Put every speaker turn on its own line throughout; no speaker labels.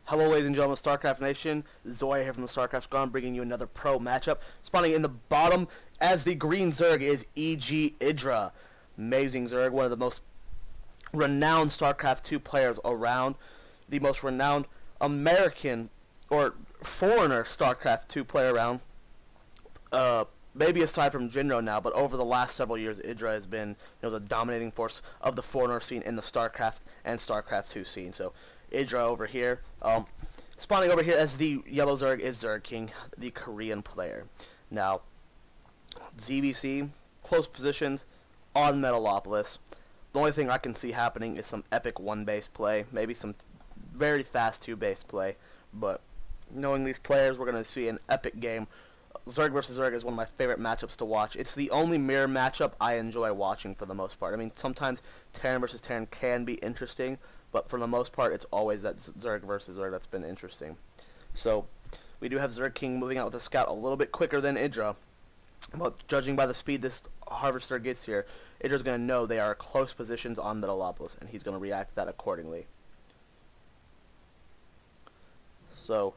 Hello ladies and gentlemen of StarCraft Nation, Zoya here from the StarCraft Squad, bringing you another pro matchup. Spawning in the bottom as the green Zerg is EGIdrA. Amazing Zerg, one of the most renowned StarCraft 2 players around. The most renowned American or foreigner StarCraft 2 player around. Maybe aside from Jinro now, but over the last several years, EGIdrA has been the dominating force of the foreigner scene in the StarCraft and StarCraft 2 scene. So EGIdrA over here. Spawning over here as the yellow Zerg is ZergKing, the Korean player. Now, ZVC, close positions on Metalopolis. The only thing I can see happening is some epic one-base play, maybe some very fast two-base play. But knowing these players, we're going to see an epic game. Zerg versus Zerg is one of my favorite matchups to watch. It's the only mirror matchup I enjoy watching for the most part. I mean, sometimes Terran versus Terran can be interesting, but for the most part, it's always that Zerg versus Zerg that's been interesting. So, we do have ZergKing moving out with a scout a little bit quicker than EGIdrA. But judging by the speed this Harvester gets here, EGIdRA's going to know they are close positions on Metalopolis, and he's going to react to that accordingly. So,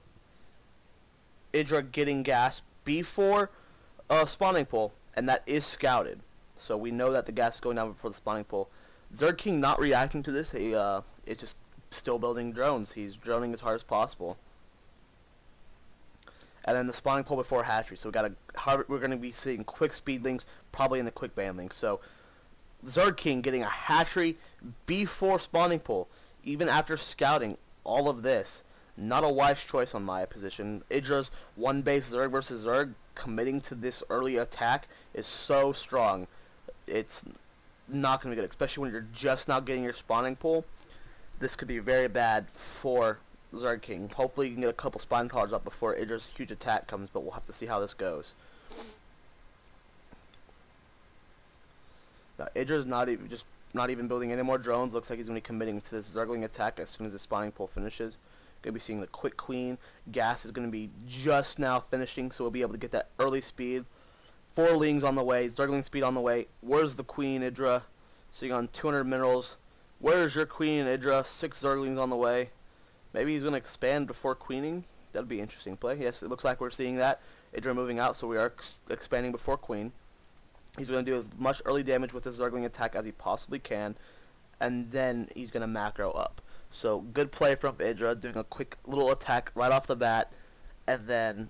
EGIdRA getting gas before spawning pool, and that is scouted. So we know that the gas is going down before the spawning pool. ZergKing not reacting to this. He is just still building drones. He's droning as hard as possible. And then the spawning pool before hatchery. So we're going to be seeing quick speed links, probably in the quick ban links. So ZergKing getting a hatchery before spawning pool, even after scouting all of this. Not a wise choice on my position. EGIdRA's one base Zerg versus Zerg committing to this early attack is so strong. It's not going to be good, especially when you're just now getting your spawning pool. This could be very bad for ZergKing. Hopefully you can get a couple spawn cards up before EGIdRA's huge attack comes, but we'll have to see how this goes. Now EGIdRA's not even building any more drones. Looks like he's going to be committing to this Zergling attack as soon as the spawning pool finishes. Going to be seeing the quick queen. Gas is going to be just now finishing, so we'll be able to get that early speed. 4 lings on the way. Zergling speed on the way. Where's the queen, EGIdRA? Sitting on 200 minerals. Where's your queen, EGIdRA? 6 Zerglings on the way. Maybe he's going to expand before queening. That'd be an interesting play. Yes, it looks like we're seeing that. EGIdRA moving out, so we are expanding before queen. He's going to do as much early damage with this Zergling attack as he possibly can, and then he's going to macro up. So good play from EGIdRA, doing a quick little attack right off the bat, and then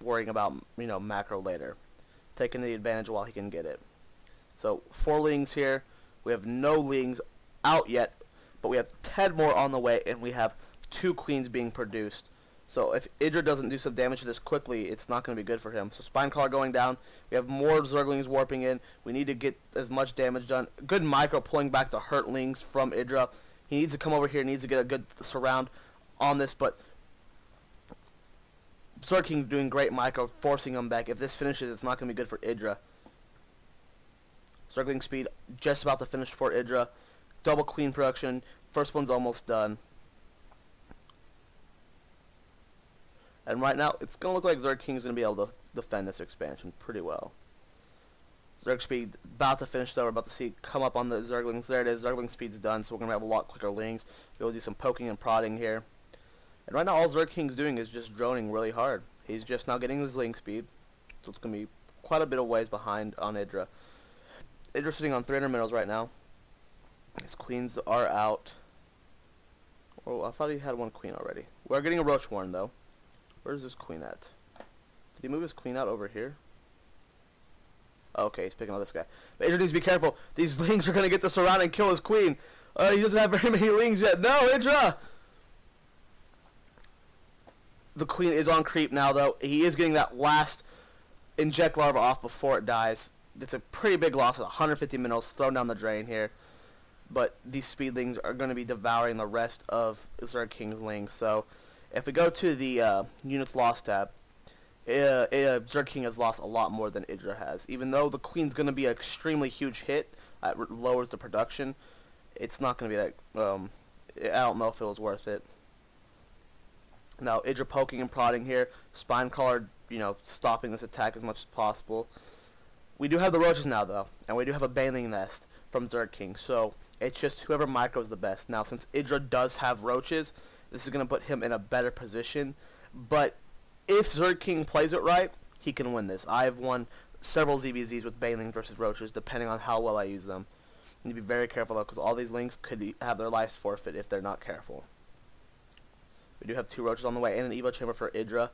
worrying about macro later, taking the advantage while he can get it. So 4 lings here. We have no lings out yet, but we have 10 more on the way, and we have 2 queens being produced. So if EGIdRA doesn't do some damage to this quickly, it's not going to be good for him. So spine collar going down. We have more Zerglings warping in. We need to get as much damage done. Good micro pulling back the hurt lings from EGIdRA. He needs to come over here. Needs to get a good surround on this, but ZergKing doing great micro, forcing him back. If this finishes, it's not going to be good for EGIdRA. Zergling speed just about to finish for EGIdRA. Double queen production. First one's almost done. And right now, it's going to look like ZergKing is going to be able to defend this expansion pretty well. Zerg speed about to finish though. We're about to see it come up on the Zerglings. There it is. Zergling speed's done, so we're going to have a lot quicker lings. We'll do some poking and prodding here. And right now, all ZergKing's doing is just droning really hard. He's just now getting his ling speed, so it's going to be quite a bit of ways behind on EGIdRA. EGIdRA's sitting on 300 minerals right now. His queens are out. Oh, I thought he had 1 queen already. We're getting a Roach Warren though. Where's this queen at? Did he move his queen out over here? Oh, okay, he's picking on this guy. But EGIdRA needs to be careful. These lings are going to get the surround and kill his queen. He doesn't have very many lings yet. No, EGIdRA! The queen is on creep now, though. He is getting that last inject larva off before it dies. It's a pretty big loss with 150 minerals thrown down the drain here. But these speedlings are going to be devouring the rest of ZergKing's lings. So if we go to the units lost tab, ZergKing has lost a lot more than EGIdRA has. Even though the queen's going to be an extremely huge hit, it lowers the production. It's not going to be that. I don't know if it was worth it. Now EGIdRA poking and prodding here, spine collar, stopping this attack as much as possible. We do have the roaches now though, and we do have a baneling nest. from ZergKing. So it's just whoever micros the best. Now, since EGIdrA does have roaches, this is going to put him in a better position. But if ZergKing plays it right, he can win this. I've won several ZBZs with banelings versus roaches, depending on how well I use them. You need to be very careful, though, because all these lings could have their lives forfeit if they're not careful. We do have 2 roaches on the way and an Evo chamber for EGIdrA.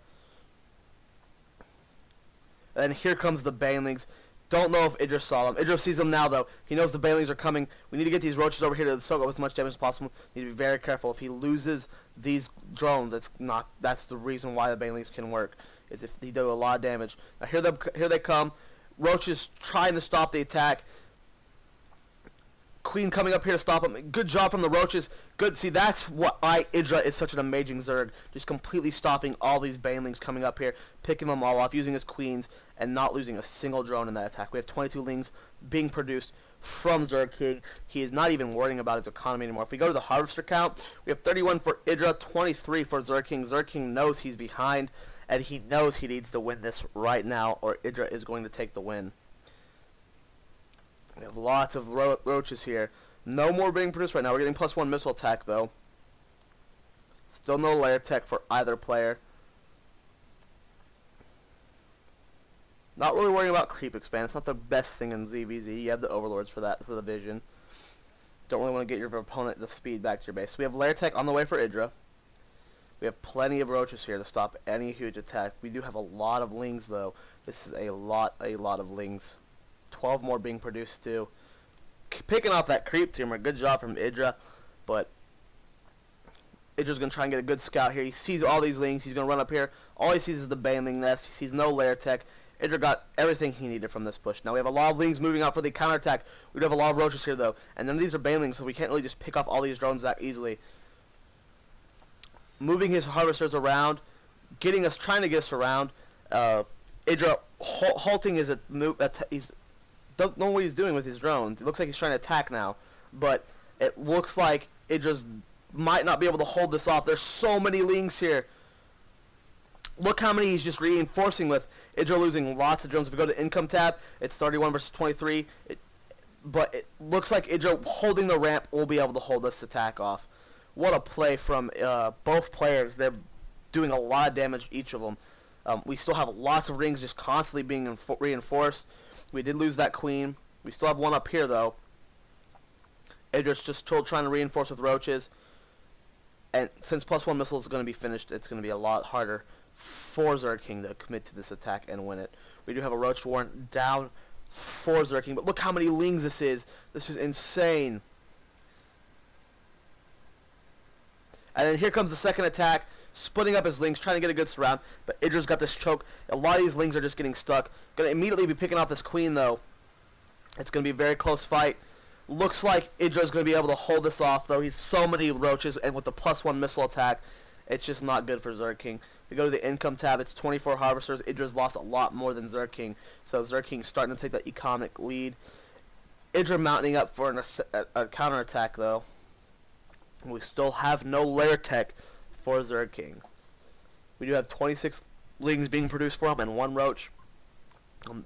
And here comes the banelings. Don't know if EGIdrA saw them. EGIdrA sees them now, though. He knows the banelings are coming. We need to get these roaches over here to soak up as much damage as possible. Need to be very careful. If he loses these drones, that's the reason why the banelings can work, is if they do a lot of damage. Now here they come. Roaches trying to stop the attack. Queen coming up here to stop him. Good job from the roaches. Good. See, that's why EGIdrA is such an amazing Zerg. Just completely stopping all these banelings coming up here, picking them all off, using his queens, and not losing a single drone in that attack. We have 22 lings being produced from ZergKing. He is not even worrying about his economy anymore. If we go to the harvester count, we have 31 for EGIdrA, 23 for ZergKing. ZergKing knows he's behind, and he knows he needs to win this right now, or EGIdrA is going to take the win. We have lots of roaches here. No more being produced right now. We're getting +1 missile attack, though. Still no layer tech for either player. Not really worrying about creep expand. It's not the best thing in ZVZ. You have the overlords for that, for the vision. Don't really want to get your opponent the speed back to your base. So we have layer tech on the way for EGIdrA. We have plenty of roaches here to stop any huge attack. We do have a lot of lings, though. This is a lot of lings. 12 more being produced too. Picking off that creep tumor. Good job from EGIdrA, but EGIdRA's going to try and get a good scout here. He sees all these lings. He's going to run up here. All he sees is the baneling nest. He sees no layer tech. EGIdRA got everything he needed from this push. Now we have a lot of lings moving out for the counterattack. We do have a lot of roaches here, though, and none of these are banelings, so we can't really just pick off all these drones that easily. Moving his harvesters around, trying to get us around. EGIdRA halting is a move. Don't know what he's doing with his drones. It looks like he's trying to attack now, but it looks like it just might not be able to hold this off. There's so many lings here. Look how many he's just reinforcing with. EGIdRA losing lots of drones. If we go to the income tab, it's 31 versus 23. But it looks like EGIdRA holding the ramp will be able to hold this attack off. What a play from both players. They're doing a lot of damage, each of them. We still have lots of rings just constantly being reinforced. We did lose that queen. We still have one up here, though. EGIdRA's just trying to reinforce with roaches. And since +1 missile is going to be finished, it's going to be a lot harder for ZergKing to commit to this attack and win it. We do have a roach warrant down for ZergKing, but look how many lings this is. This is insane. And then here comes the second attack, splitting up his lings, trying to get a good surround, but EGIdRA's got this choke. A lot of these lings are just getting stuck. Going to immediately be picking off this queen, though. It's going to be a very close fight. Looks like EGIdRA's going to be able to hold this off, though. He's so many roaches, and with the +1 missile attack, it's just not good for ZergKing. We go to the income tab, it's 24 harvesters. EGIdRA's lost a lot more than ZergKing, so ZergKing's starting to take that economic lead. EGIdRA mounting up for a counterattack, though. We still have no layer tech for ZergKing. We do have 26 lings being produced for him and 1 roach.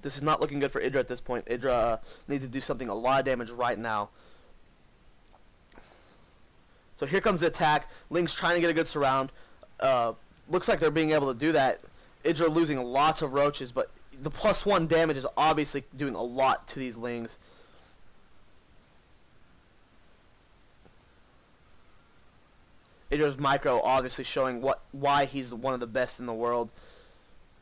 This is not looking good for EGIdRA at this point. EGIdRA needs to do something, a lot of damage right now. So here comes the attack. Lings trying to get a good surround. Looks like they're being able to do that. EGIdRA losing lots of roaches, but the +1 damage is obviously doing a lot to these lings. EGIdRA's micro obviously showing why he's one of the best in the world.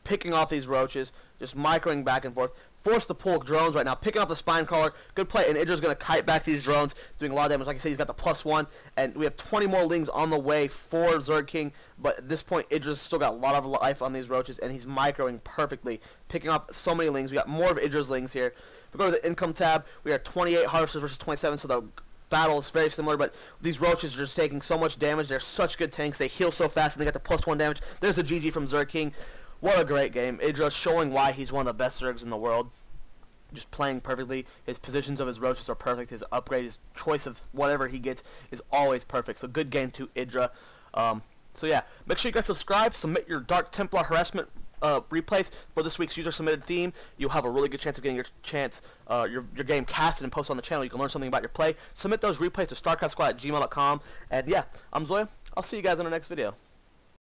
Picking off these roaches, just microing back and forth. Forced to pull drones right now. Picking off the spine crawler. Good play. And EGIdRA's going to kite back these drones, doing a lot of damage. Like I said, he's got the +1. And we have 20 more lings on the way for ZergKing. But at this point, EGIdRA's still got a lot of life on these roaches. And he's microing perfectly. Picking up so many lings. We got more of EGIdRA's lings here. If we go to the income tab, we are 28 harvesters versus 27. So the battle is very similar, but these roaches are just taking so much damage. They're such good tanks. They heal so fast, and they got the +1 damage. There's a GG from ZergKing. What a great game. EGIdRA showing why he's one of the best Zergs in the world. Just playing perfectly. His positions of his roaches are perfect. His upgrade, his choice of whatever he gets is always perfect. So good game to EGIdRA. So yeah, make sure you guys subscribe. Submit your Dark Templar harassment replays for this week's user submitted theme, you'll have a really good chance of getting your game casted and posted on the channel. You can learn something about your play. Submit those replays to starcraftsquad@gmail.com. And yeah, I'm Zoya. I'll see you guys in the next video.